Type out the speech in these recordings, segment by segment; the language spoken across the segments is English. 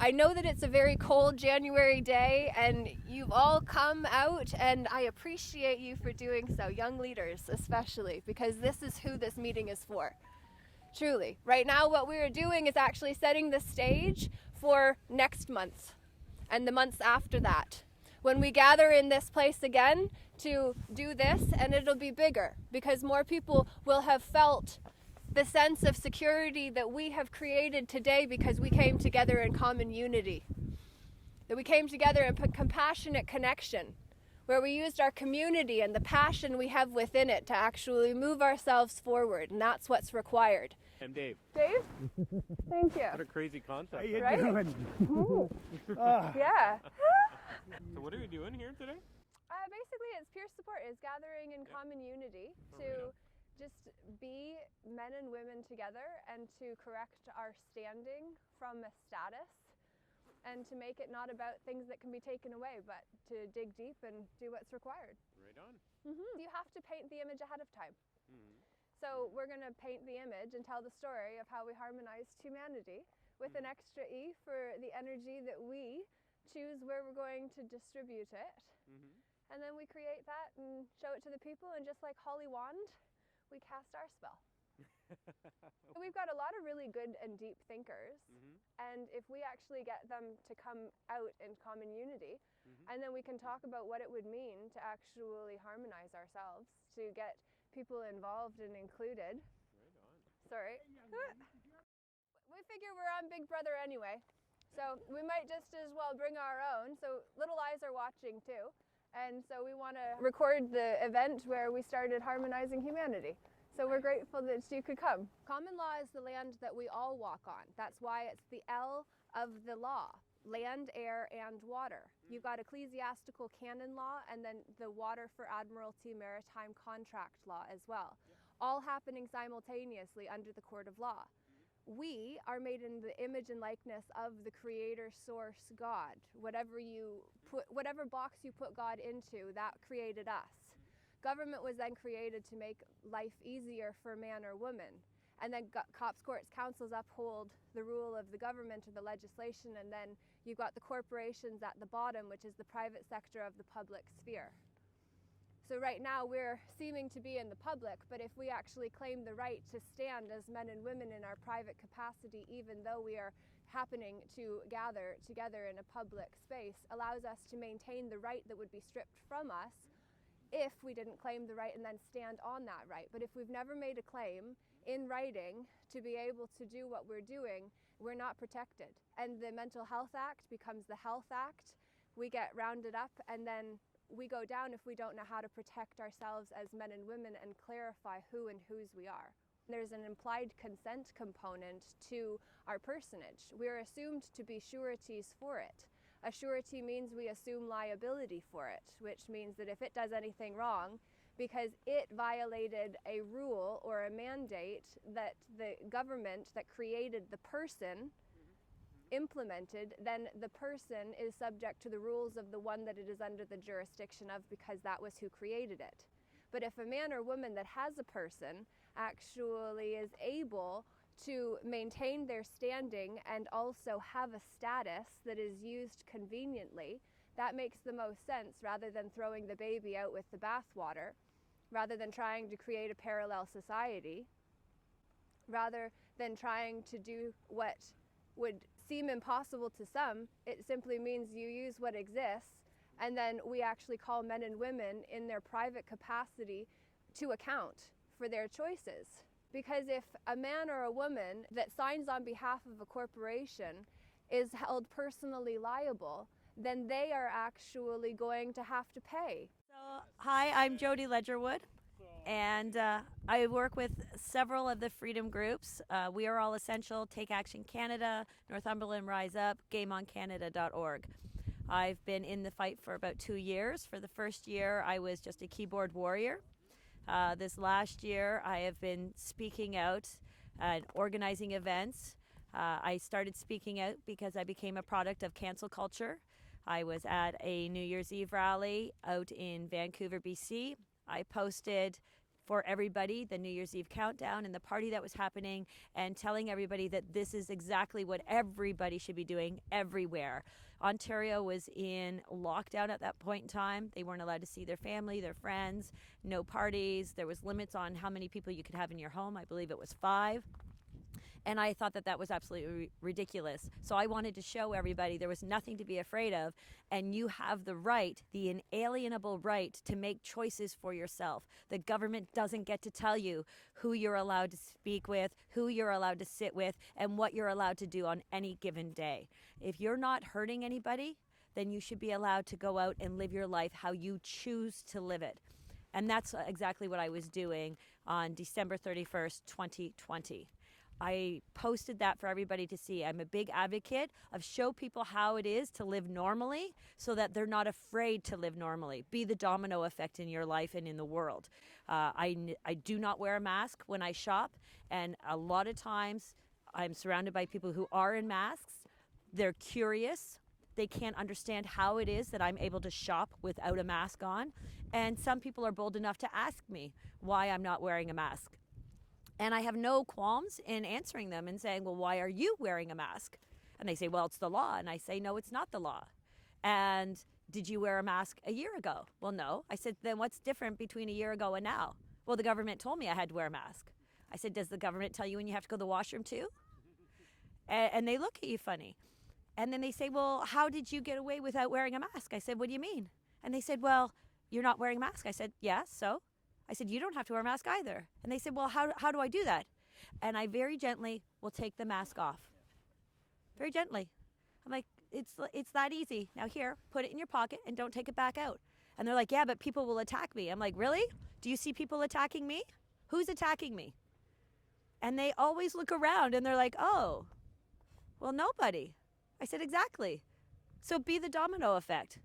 I know that it's a very cold January day and you've all come out, and I appreciate you for doing so, young leaders especially, because this is who this meeting is for. Truly. Right now what we're doing is actually setting the stage for next month and the months after that, when we gather in this place again to do this, and it'll be bigger because more people will have felt the sense of security that we have created today because we came together in common unity, that we came together in compassionate connection, where we used our community and the passion we have within it to actually move ourselves forward, and that's what's required. I'm Dave. Dave? Thank you. What a crazy concept. How you Right? doing? Yeah. So what are we doing here today? Basically, it's peer support. It's gathering in common unity to just be men and women together and to correct our standing from a status, and to make it not about things that can be taken away, but to dig deep and do what's required. Right on. You have to paint the image ahead of time. So we're going to paint the image and tell the story of how we harmonized humanity with an extra E for the energy that we choose where we're going to distribute it. And then we create that and show it to the people, and just like Holly Wand, we cast our spell. We've got a lot of really good and deep thinkers, and if we actually get them to come out in common unity, and then we can talk about what it would mean to actually harmonize ourselves, to get people involved and included. Right on. Sorry. We figure we're on Big Brother anyway, so we might just as well bring our own. So little eyes are watching too, and so we want to record the event where we started harmonizing humanity. So we're grateful that you could come. Common law is the land that we all walk on. That's why it's the L of the law: land, air, and water. You've got ecclesiastical canon law, and then the water for admiralty maritime contract law as well, all happening simultaneously under the court of law. We are made in the image and likeness of the creator source God. Whatever box you put God into, that created us. Government was then created to make life easier for man or woman. And then cops, courts, councils uphold the rule of the government or the legislation, and then you've got the corporations at the bottom, which is the private sector of the public sphere. So right now we're seeming to be in the public, but if we actually claim the right to stand as men and women in our private capacity, even though we are happening to gather together in a public space, allows us to maintain the right that would be stripped from us if we didn't claim the right and then stand on that right. But if we've never made a claim in writing to be able to do what we're doing, we're not protected. And the Mental Health Act becomes the Health Act. We get rounded up, and then we go down if we don't know how to protect ourselves as men and women and clarify who and whose we are. There's an implied consent component to our personage. We're assumed to be sureties for it. A surety means we assume liability for it, which means that if it does anything wrong, because it violated a rule or a mandate that the government that created the person implemented, then the person is subject to the rules of the one that it is under the jurisdiction of, because that was who created it. But if a man or woman that has a person actually is able to maintain their standing and also have a status that is used conveniently, that makes the most sense, rather than throwing the baby out with the bathwater, rather than trying to create a parallel society, rather than trying to do what would seem impossible to some. It simply means you use what exists, and then we actually call men and women in their private capacity to account for their choices. Because if a man or a woman that signs on behalf of a corporation is held personally liable, then they are actually going to have to pay. So, hi, I'm JODY LEDGERWOOD, and I work with several of the freedom groups. We Are All Essential, Take Action Canada, Northumberland Rise Up, GameOnCanada.org. I've been in the fight for about 2 years. For the first year, I was just a keyboard warrior. This last year, I have been speaking out and organizing events. I started speaking out because I became a product of cancel culture. I was at a New Year's Eve rally out in Vancouver, BC. I posted for everybody, the New Year's Eve countdown and the party that was happening, and telling everybody that this is exactly what everybody should be doing everywhere. Ontario was in lockdown at that point in time. They weren't allowed to see their family, their friends, no parties. There was limits on how many people you could have in your home. I believe it was 5. And I thought that that was absolutely ridiculous. So I wanted to show everybody there was nothing to be afraid of, and you have the right, the inalienable right, to make choices for yourself. The government doesn't get to tell you who you're allowed to speak with, who you're allowed to sit with, and what you're allowed to do on any given day. If you're not hurting anybody, then you should be allowed to go out and live your life how you choose to live it. And that's exactly what I was doing on December 31st, 2020. I posted that for everybody to see. I'm a big advocate of show people how it is to live normally so that they're not afraid to live normally. Be the domino effect in your life and in the world. I do not wear a mask when I shop, and a lot of times I'm surrounded by people who are in masks. They're curious. They can't understand how it is that I'm able to shop without a mask on. And some people are bold enough to ask me why I'm not wearing a mask. And I have no qualms in answering them and saying, well, why are you wearing a mask? And they say, well, it's the law. And I say, no, it's not the law. And did you wear a mask a year ago? Well, no. I said, then what's different between a year ago and now? Well, the government told me I had to wear a mask. I said, does the government tell you when you have to go to the washroom too? And they look at you funny. And then they say, well, how did you get away without wearing a mask? I said, what do you mean? And they said, well, you're not wearing a mask. I said, yes, so? I said, you don't have to wear a mask either. And they said, well, how do I do that? And I very gently will take the mask off. Very gently. I'm like, it's that easy. Now here, put it in your pocket and don't take it back out. And they're like, yeah, but people will attack me. I'm like, really? Do you see people attacking me? Who's attacking me? And they always look around and they're like, oh, well, nobody. I said, exactly. So be the domino effect.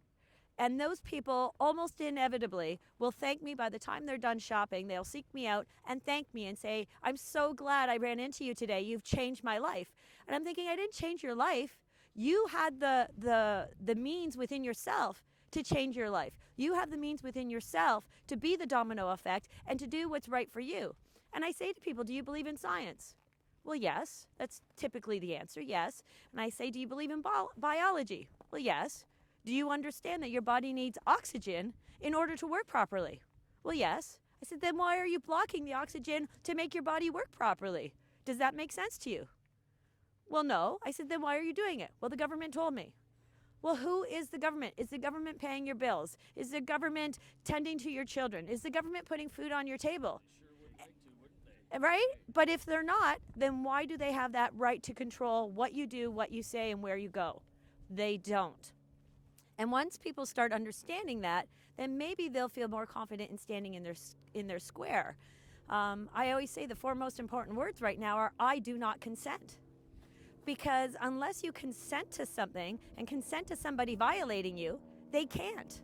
And those people almost inevitably will thank me by the time they're done shopping. They'll seek me out and thank me and say, I'm so glad I ran into you today. You've changed my life. And I'm thinking, I didn't change your life. You had the means within yourself to change your life. You have the means within yourself to be the domino effect and to do what's right for you. And I say to people, do you believe in science? Well, yes. That's typically the answer, yes. And I say, do you believe in biology? Well, yes. Do you understand that your body needs oxygen in order to work properly? Well, yes. I said, then why are you blocking the oxygen to make your body work properly? Does that make sense to you? Well, no. I said, then why are you doing it? Well, the government told me. Well, who is the government? Is the government paying your bills? Is the government tending to your children? Is the government putting food on your table? Right? But if they're not, then why do they have that right to control what you do, what you say, and where you go? They don't. And once people start understanding that, then maybe they'll feel more confident in standing in their square. I always say the 4 most important words right now are, I do not consent. Because unless you consent to something and consent to somebody violating you, they can't.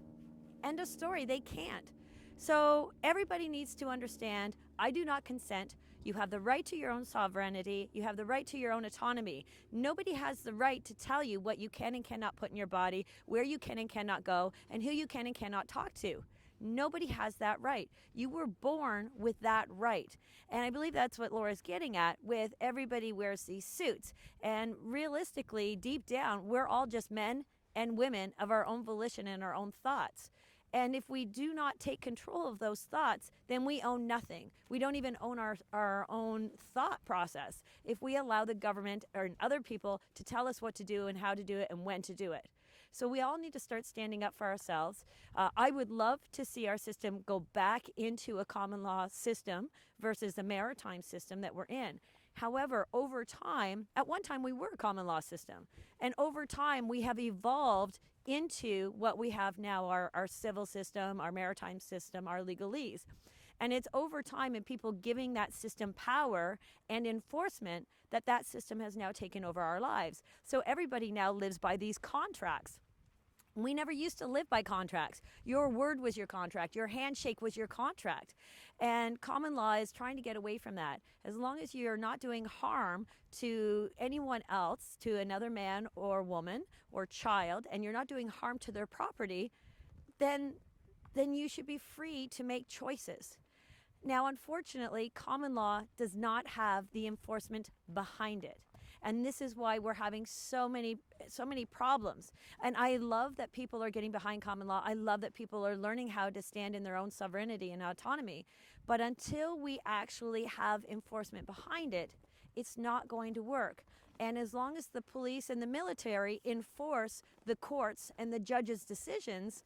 End of story, they can't. So everybody needs to understand, I do not consent. You have the right to your own sovereignty. You have the right to your own autonomy. Nobody has the right to tell you what you can and cannot put in your body, where you can and cannot go, and who you can and cannot talk to. Nobody has that right. You were born with that right. And I believe that's what Laura's getting at with everybody wears these suits. And realistically, deep down, we're all just men and women of our own volition and our own thoughts. And if we do not take control of those thoughts, then we own nothing. We don't even own our own thought process if we allow the government or other people to tell us what to do and how to do it and when to do it. So we all need to start standing up for ourselves. I would love to see our system go back into a common law system versus the maritime system that we're in. However, over time, at one time we were a common law system. And over time we have evolved into what we have now, our civil system, our maritime system, our legalese. And it's over time and people giving that system power and enforcement that system has now taken over our lives. So everybody now lives by these contracts. We never used to live by contracts. Your word was your contract. Your handshake was your contract. And common law is trying to get away from that. As long as you're not doing harm to anyone else, to another man or woman or child, and you're not doing harm to their property, then you should be free to make choices. Now, unfortunately, common law does not have the enforcement behind it. And this is why we're having so many problems. And I love that people are getting behind common law. I love that people are learning how to stand in their own sovereignty and autonomy. But until we actually have enforcement behind it, it's not going to work. And as long as the police and the military enforce the courts and the judges' decisions,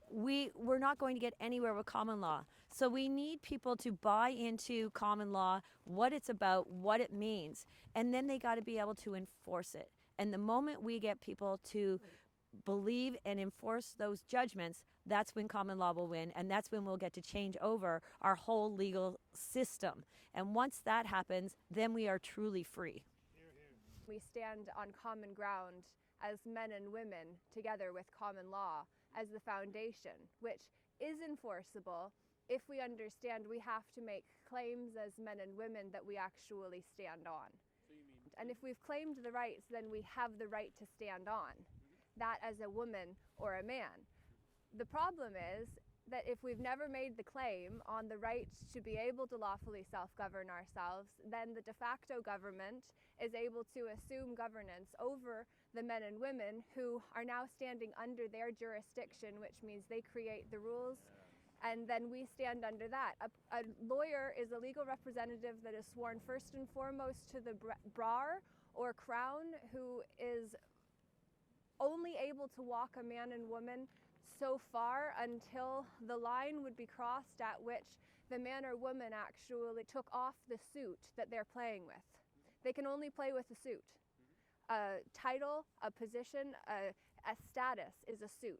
we're not going to get anywhere with common law. So we need people to buy into common law, what it's about, what it means, and then they got to be able to enforce it. And the moment we get people to believe and enforce those judgments, that's when common law will win, and that's when we'll get to change over our whole legal system. And once that happens, then we are truly free. We stand on common ground as men and women together with common law as the foundation, which is enforceable if we understand we have to make claims as men and women that we actually stand on. And if we've claimed the rights, then we have the right to stand on that as a woman or a man. The problem is that if we've never made the claim on the right to be able to lawfully self-govern ourselves, then the de facto government is able to assume governance over the men and women who are now standing under their jurisdiction, which means they create the rules, and then we stand under that. A lawyer is a legal representative that is sworn first and foremost to the bar or crown, who is only able to walk a man and woman so far until the line would be crossed at which the man or woman actually took off the suit that they're playing with. They can only play with a suit. A title, a position, a status is a suit.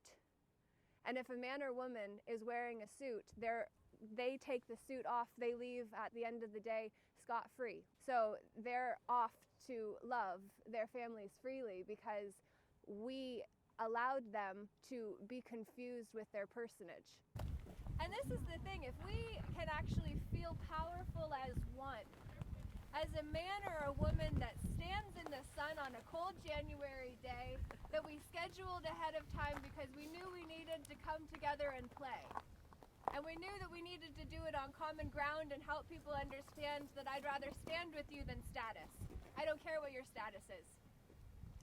And if a man or woman is wearing a suit, they take the suit off, they leave at the end of the day scot-free. So they're off to love their families freely because we allowed them to be confused with their personage. And this is the thing, if we can actually feel powerful as one, as a man or a woman that stands in the sun on a cold January day that we scheduled ahead of time because we knew we needed to come together and play. And we knew that we needed to do it on common ground and help people understand that I'd rather stand with you than status. I don't care what your status is.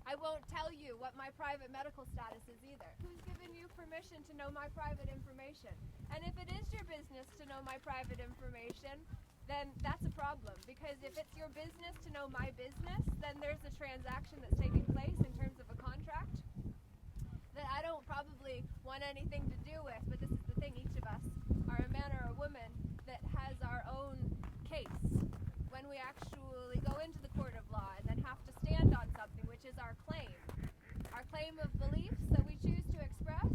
I won't tell you what my private medical status is either. Who's given you permission to know my private information? And if it is your business to know my private information, then that's a problem, because if it's your business to know my business, then there's a transaction that's taking place in terms of a contract that I don't probably want anything to do with. But this is the thing, each of us are a man or a woman that has our own case. When we actually go into the court of law and then have to stand on something, which is our claim of beliefs that we choose to express,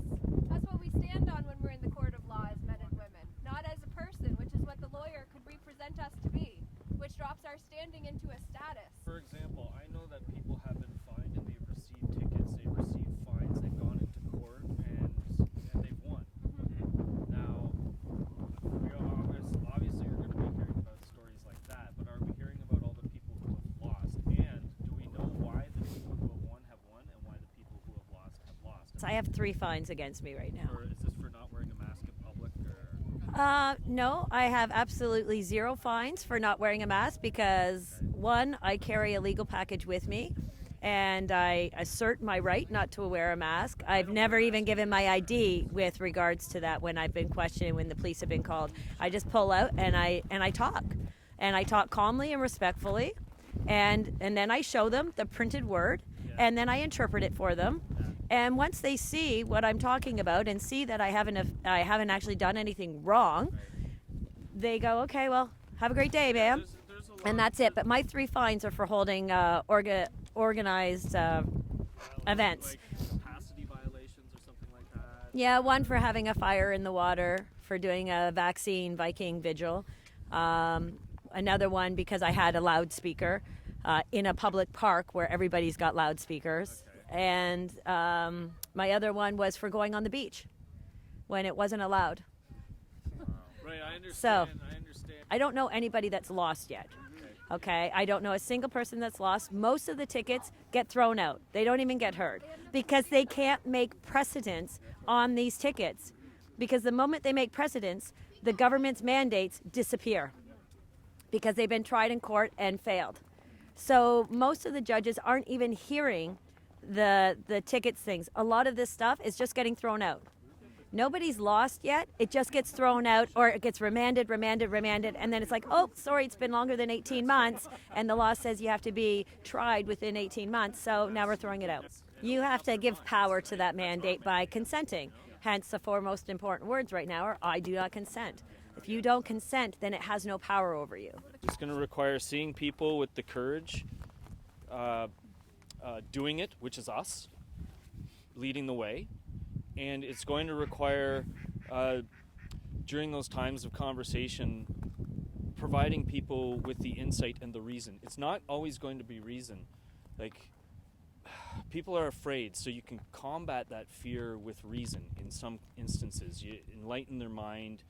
that's what we stand on when we're in the court of law as men and women, not as a person, which is what the lawyer could represent us to be, which drops our standing into a status. For example, I know that people have been fined and they've received tickets, they've received fines, they've gone into court and they've won. Now, obviously you're going to be hearing about stories like that, but are we hearing about all the people who have lost? And do we know why the people who have won and why the people who have lost have lost? So I have 3 fines against me right now. Or is this for not wearing a mask in public? No, I have absolutely 0 fines for not wearing a mask because, 1, I carry a legal package with me and I assert my right not to wear a mask. I've never even given my ID with regards to that when I've been questioned, when the police have been called. I just pull out and I talk. And I talk calmly and respectfully, and then I show them the printed word, and then I interpret it for them. And once they see what I'm talking about and see that I haven't actually done anything wrong, they go, okay, well, have a great day, ma'am. And that's it. But my 3 fines are for holding organized events. Like capacity violations or something like that? Yeah, 1 for having a fire in the water, for doing a vaccine Viking vigil. Another one because I had a loudspeaker in a public park where everybody's got loudspeakers. Okay. And my other one was for going on the beach when it wasn't allowed. Right, I understand. So, I understand. I don't know anybody that's lost yet. Okay, I don't know a single person that's lost. Most of the tickets get thrown out. They don't even get heard because they can't make precedence on these tickets. Because the moment they make precedence, the government's mandates disappear because they've been tried in court and failed. So most of the judges aren't even hearing the tickets things. A lot of this stuff is just getting thrown out. Nobody's lost yet. It just gets thrown out, or it gets remanded, and then it's like, oh, sorry, it's been longer than 18 months, and the law says you have to be tried within 18 months, so now we're throwing it out. You have to give power to that mandate by consenting. Hence, the four most important words right now are, I do not consent. If you don't consent, then it has no power over you. It's going to require seeing people with the courage, doing it, which is us, leading the way. And it's going to require, during those times of conversation, providing people with the insight and the reason. It's not always going to be reason. Like, people are afraid, so you can combat that fear with reason in some instances. You enlighten their mind,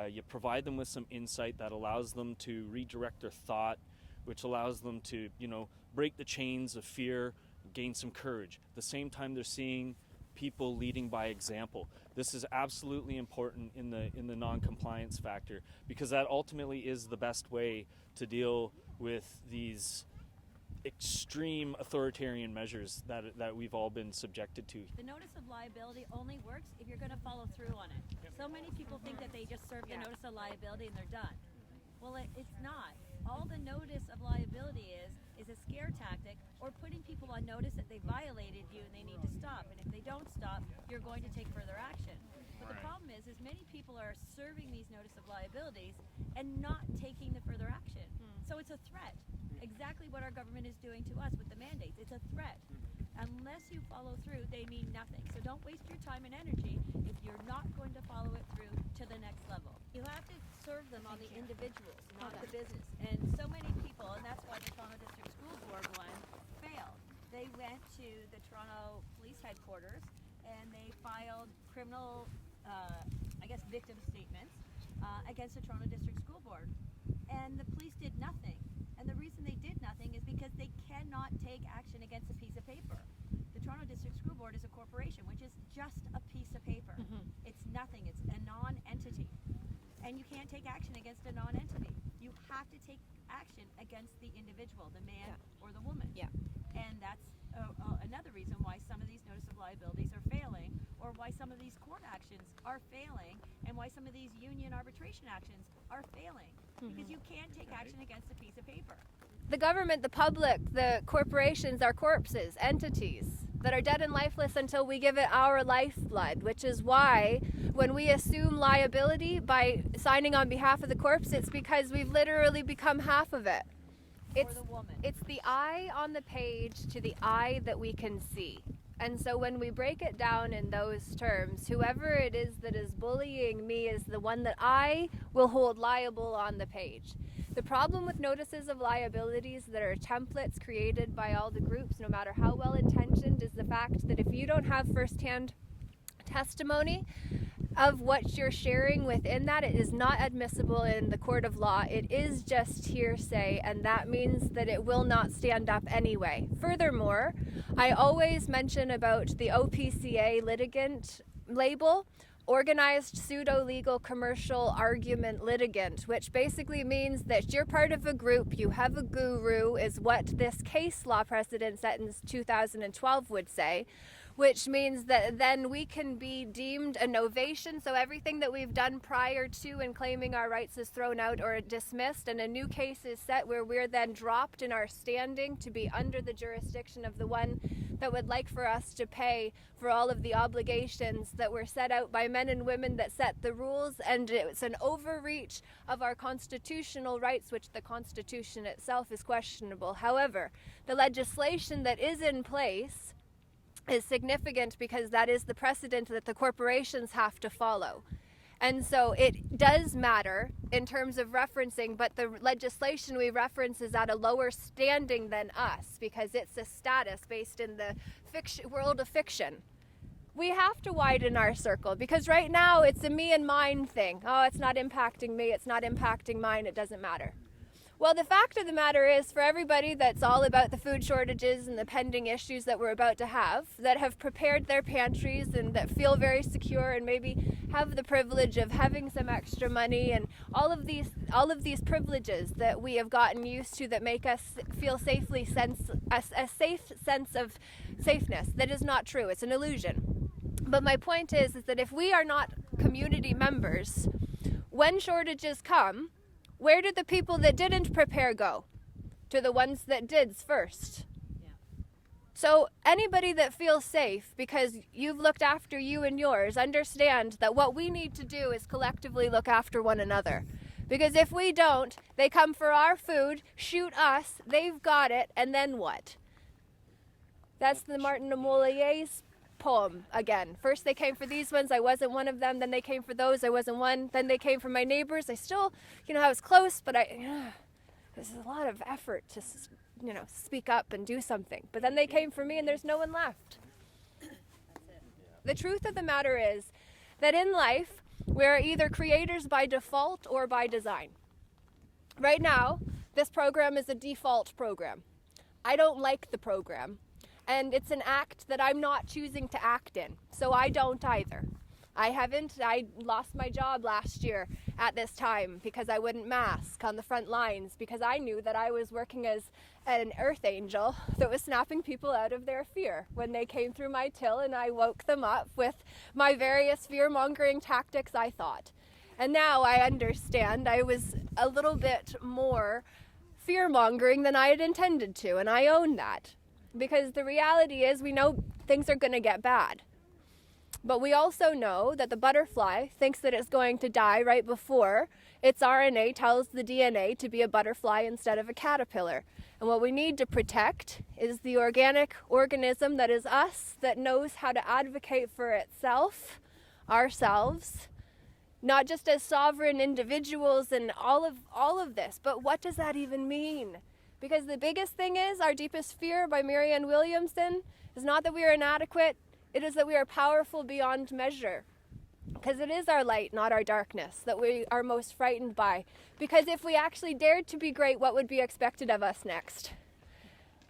you provide them with some insight that allows them to redirect their thought, which allows them to, break the chains of fear, gain some courage. At the same time, they're seeing people leading by example. This is absolutely important in the non-compliance factor, because that ultimately is the best way to deal with these extreme authoritarian measures that we've all been subjected to. The notice of liability only works if you're going to follow through on it. So many people think that they just serve the notice of liability and they're done. Well, it's not. All the notice of liability is a scare tactic, or putting people on notice that they violated you and they need to stop. And if they don't stop, you're going to take further action. But the problem is many people are serving these notice of liabilities and not taking the further action. So it's a threat. Exactly what our government is doing to us with the mandates. It's a threat. Unless you follow through, they mean nothing. So don't waste your time and energy if you're not going to follow it through to the next level. You have to serve them on the individuals, not the business. And so many people, and that's why the Toronto District School Board one failed. They went to the Toronto Police Headquarters and they filed criminal, victim statements against the Toronto District School Board. And the police did nothing. And the reason they did nothing is because they cannot take action against a piece of paper. The Toronto District School Board is a corporation, which is just a piece of paper. It's nothing. It's a non-entity. And you can't take action against a non-entity. You have to take action against the individual, the man or the woman. And that's another reason why some of these notice of liabilities are failing, or why some of these court actions are failing, and why some of these union arbitration actions are failing. Because you can't take action against a piece of paper. The government, the public, the corporations are corpses, entities that are dead and lifeless until we give it our lifeblood, which is why when we assume liability by signing on behalf of the corpse, it's because we've literally become half of it. It's the I on the page to the I that we can see. And so when we break it down in those terms, whoever it is that is bullying me is the one that I will hold liable on the page. The problem with notices of liabilities that are templates created by all the groups, no matter how well intentioned, is the fact that if you don't have firsthand testimony of what you're sharing within that, it is not admissible in the court of law. It is just hearsay, and that means that it will not stand up anyway. Furthermore, I always mention about the OPCA litigant label, organized pseudo-legal commercial argument litigant, which basically means that you're part of a group, you have a guru, is what this case law precedent set in 2012 would say, which means that then we can be deemed a novation, so everything that we've done prior to and claiming our rights is thrown out or dismissed, and a new case is set where we're then dropped in our standing to be under the jurisdiction of the one that would like for us to pay for all of the obligations that were set out by men and women that set the rules, and it's an overreach of our constitutional rights, which the Constitution itself is questionable. However, the legislation that is in place is significant because that is the precedent that the corporations have to follow. And so it does matter in terms of referencing, but the legislation we reference is at a lower standing than us because it's a status based in the world of fiction. We have to widen our circle because right now it's a me and mine thing. Oh, it's not impacting me, it's not impacting mine, it doesn't matter. Well, the fact of the matter is, for everybody that's all about the food shortages and the pending issues that we're about to have, that have prepared their pantries and that feel very secure and maybe have the privilege of having some extra money and all of these privileges that we have gotten used to that make us feel a safe sense of safeness. That is not true. It's an illusion. But my point is that if we are not community members, when shortages come, where did the people that didn't prepare go? To the ones that did first. Yeah. So anybody that feels safe because you've looked after you and yours, understand that what we need to do is collectively look after one another. Because if we don't, they come for our food, shoot us, they've got it, and then what? That's the Martin de Molier's poem again. First they came for these ones, I wasn't one of them. Then they came for those, I wasn't one. Then they came for my neighbors. I still, I was close, but this is a lot of effort to, speak up and do something. But then they came for me and there's no one left. The truth of the matter is that in life, we're either creators by default or by design. Right now, this program is a default program. I don't like the program. And it's an act that I'm not choosing to act in. So I don't either. I lost my job last year at this time because I wouldn't mask on the front lines because I knew that I was working as an earth angel that was snapping people out of their fear when they came through my till and I woke them up with my various fear-mongering tactics, I thought. And now I understand I was a little bit more fear-mongering than I had intended to, and I own that. Because the reality is we know things are going to get bad. But we also know that the butterfly thinks that it's going to die right before its RNA tells the DNA to be a butterfly instead of a caterpillar. And what we need to protect is the organic organism that is us, that knows how to advocate for itself, ourselves, not just as sovereign individuals and all of this, but what does that even mean? Because the biggest thing is, our deepest fear by Marianne Williamson is not that we are inadequate, it is that we are powerful beyond measure. Because it is our light, not our darkness, that we are most frightened by. Because if we actually dared to be great, what would be expected of us next?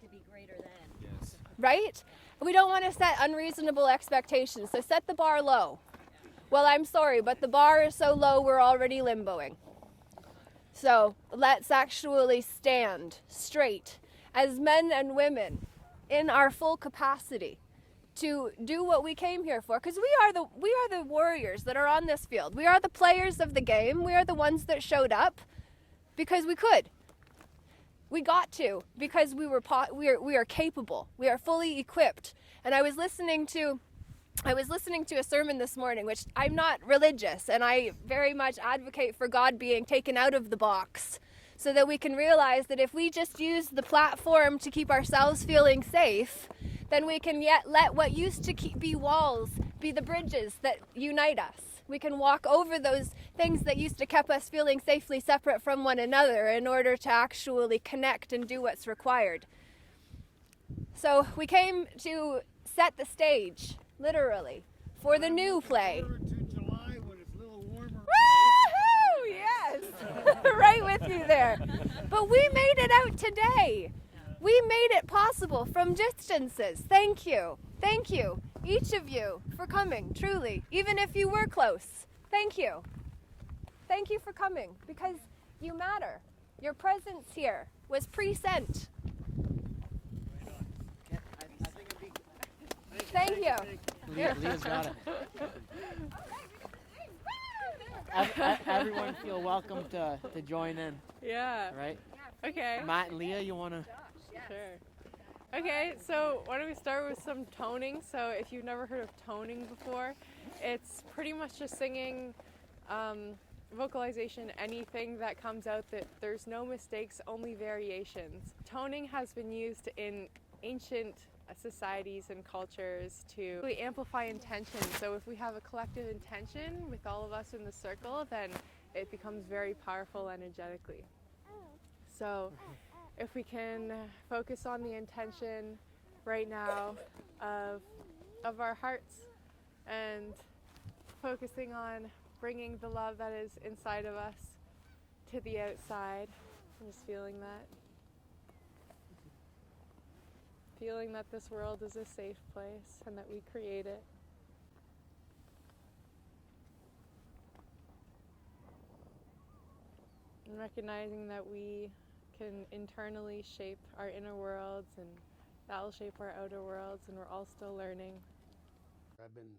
To be greater than. Yes. Right? We don't want to set unreasonable expectations, so set the bar low. Well, I'm sorry, but the bar is so low we're already limboing. So let's actually stand straight as men and women in our full capacity to do what we came here for. Because we are the warriors that are on this field. We are the players of the game. We are the ones that showed up because we could. We got to because we are capable. We are fully equipped. And I was listening to a sermon this morning, which I'm not religious, and I very much advocate for God being taken out of the box so that we can realize that if we just use the platform to keep ourselves feeling safe, then we can yet let what used to be walls be the bridges that unite us. We can walk over those things that used to keep us feeling safely separate from one another in order to actually connect and do what's required. So we came to set the stage, literally, for the new play. July when it's a little warmer. Woohoo! Yes! Right with you there. But we made it out today. We made it possible from distances. Thank you. Thank you, each of you, for coming, truly. Even if you were close. Thank you. Thank you for coming, because you matter. Your presence here was pre-sent. Thank you. Leah's got it. Everyone feel welcome to join in. Yeah. Right? Okay. Matt and Leah, you want to? Sure. Okay, so why don't we start with some toning? So if you've never heard of toning before, it's pretty much just singing, vocalization, anything that comes out that there's no mistakes, only variations. Toning has been used in ancient societies and cultures to really amplify intention. So if we have a collective intention with all of us in the circle, then it becomes very powerful energetically. So if we can focus on the intention right now of our hearts and focusing on bringing the love that is inside of us to the outside, I'm just feeling that. Feeling that this world is a safe place and that we create it. And recognizing that we can internally shape our inner worlds and that will shape our outer worlds, and we're all still learning. I've been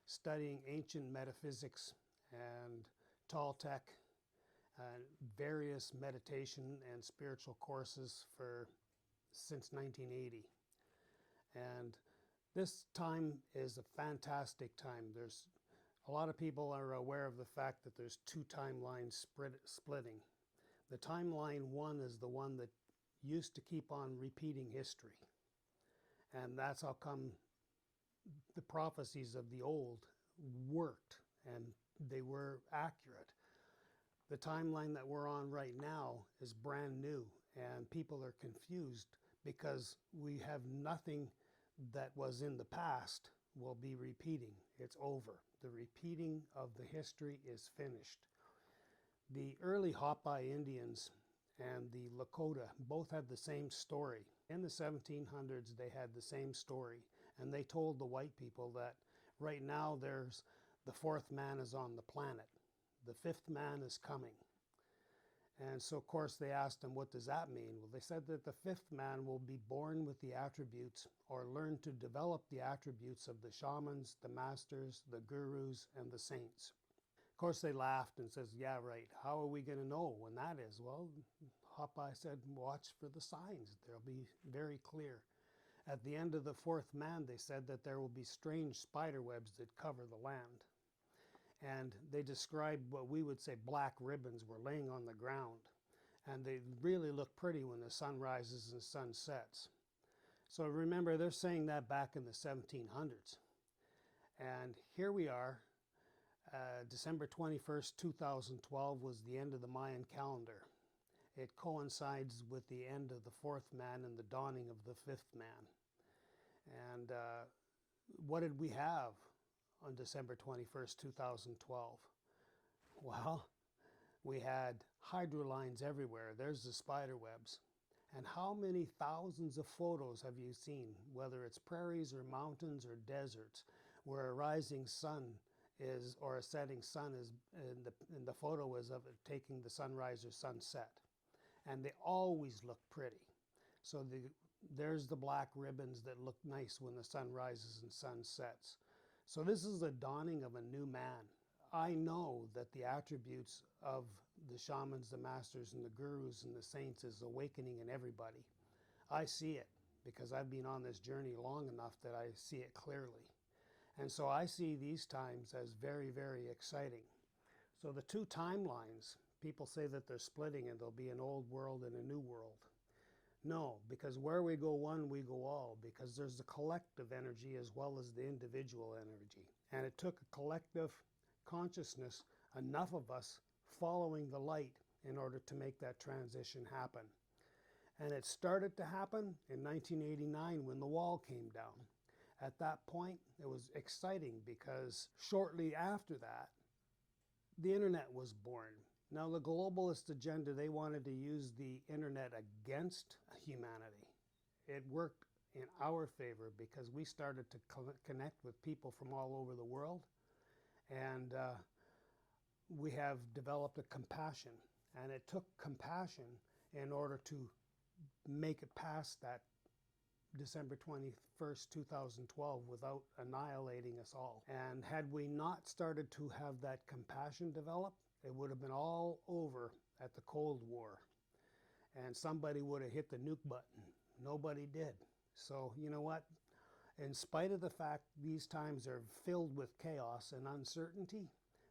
studying ancient metaphysics and Toltec and various meditation and spiritual courses since 1980. And this time is a fantastic time. There's a lot of people are aware of the fact that there's two timelines splitting. The timeline one is the one that used to keep on repeating history. And that's how come the prophecies of the old worked and they were accurate. The timeline that we're on right now is brand new and people are confused because we have nothing that was in the past will be repeating. It's over. The repeating of the history is finished. The early Hopi Indians and the Lakota both had the same story. In the 1700s, they had the same story, and they told the white people that right now the fourth man is on the planet. The fifth man is coming. And so, of course, they asked them, what does that mean? Well, they said that the fifth man will be born with the attributes or learn to develop the attributes of the shamans, the masters, the gurus, and the saints. Of course, they laughed and says, yeah, right. How are we going to know when that is? Well, Hopi said, watch for the signs. They'll be very clear. At the end of the fourth man, they said that there will be strange spider webs that cover the land. And they described what we would say black ribbons were laying on the ground. And they really look pretty when the sun rises and sun sets. So remember, they're saying that back in the 1700s. And here we are. December 21st, 2012 was the end of the Mayan calendar. It coincides with the end of the fourth man and the dawning of the fifth man. And what did we have on December 21st, 2012? Well, we had hydrolines everywhere. There's the spider webs. And how many thousands of photos have you seen, whether it's prairies or mountains or deserts, where a rising sun is, or a setting sun is, and the photo is of it taking the sunrise or sunset. And they always look pretty. So there's the black ribbons that look nice when the sun rises and sun sets. So this is the dawning of a new man. I know that the attributes of the shamans, the masters, and the gurus and the saints is awakening in everybody. I see it because I've been on this journey long enough that I see it clearly. And so I see these times as very, very exciting. So the two timelines, people say that they're splitting and there'll be an old world and a new world. No, because where we go one, we go all, because there's the collective energy as well as the individual energy. And it took a collective consciousness, enough of us following the light in order to make that transition happen. And it started to happen in 1989 when the wall came down. At that point, it was exciting because shortly after that, the internet was born. Now, the globalist agenda, they wanted to use the internet against humanity. It worked in our favor because we started to connect with people from all over the world. And we have developed a compassion. And it took compassion in order to make it past that December 21st, 2012 without annihilating us all. And had we not started to have that compassion develop, it would have been all over at the Cold War. And somebody would have hit the nuke button. Nobody did. So, you know what? In spite of the fact these times are filled with chaos and uncertainty,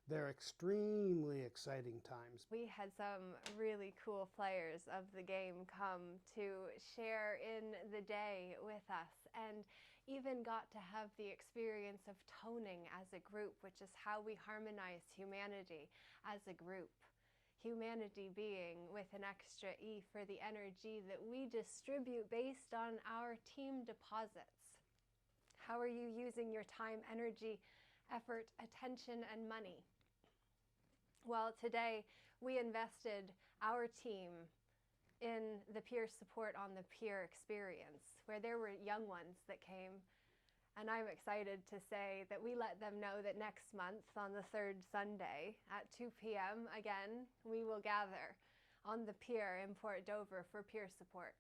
they're extremely exciting times. We had some really cool players of the game come to share in the day with us and even got to have the experience of toning as a group, which is how we harmonize humanity as a group. Humanity being with an extra E for the energy that we distribute based on our team deposits. How are you using your time, energy, effort, attention, and money? Well, today we invested our team in the peer support on the Pier experience, where there were young ones that came. And I'm excited to say that we let them know that next month, on the 3rd Sunday at 2 p.m. again, we will gather on the Pier in Port Dover for peer support.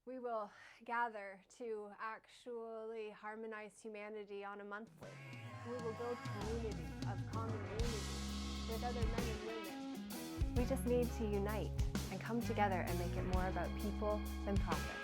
We will gather to actually harmonize humanity on a monthly. We will build community of common unity with other men and women. We just need to unite and come together and make it more about people than profit.